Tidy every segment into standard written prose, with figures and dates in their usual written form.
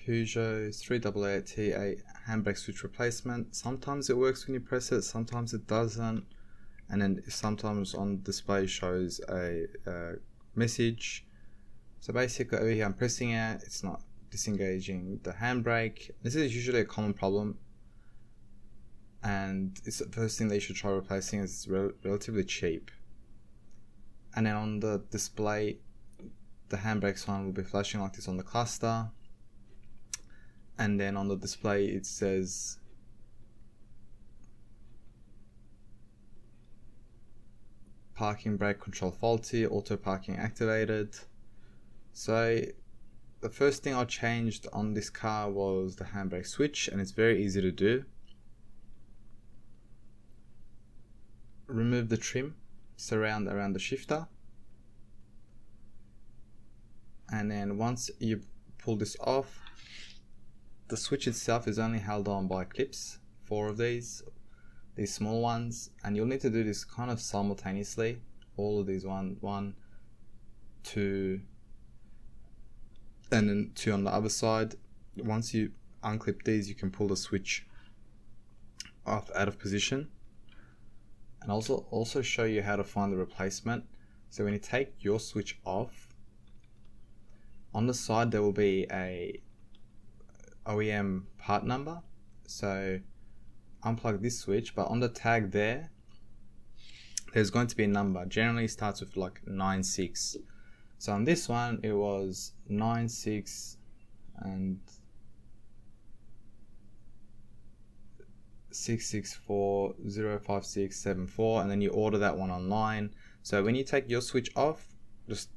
Peugeot 388T8 handbrake switch replacement. Sometimes it works when you press it, sometimes it doesn't, and then sometimes on display shows a message. So basically over here I'm pressing it, it's not disengaging the handbrake. This is usually a common problem, and it's the first thing that you should try replacing. It's relatively cheap. And then on the display, the handbrake sign will be flashing like this on the Carstar, and then on the display it says parking brake control faulty, auto parking activated. So the first thing I changed on this car was the handbrake switch, and it's very easy to do. Remove the trim surround around the shifter, and then once you pull this off, the switch itself is only held on by clips, 4 of these small ones, and you'll need to do this kind of simultaneously, all of these, one, 2, and then 2 on the other side. Once you unclip these, you can pull the switch off out of position, and also show you how to find the replacement. So when you take your switch off, on the side there will be a OEM part number. So unplug this switch, but on the tag there's going to be a number. Generally it starts with like 96. So on this one it was 96 and 664-05674, and then you order that one online. So when you take your switch off, just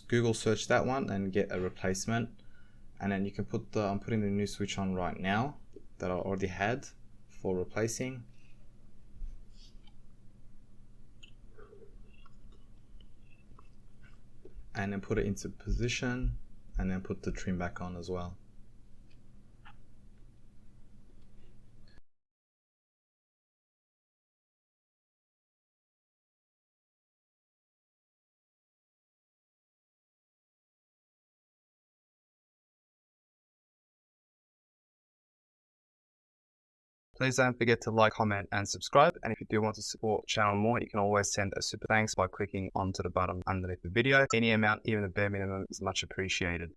Google search that one and get a replacement, and then you can put I'm putting the new switch on right now that I already had for replacing. And then put it into position, and then put the trim back on as well. Please don't forget to like, comment, and subscribe. And if you do want to support the channel more, you can always send a super thanks by clicking onto the button underneath the video. Any amount, even the bare minimum, is much appreciated.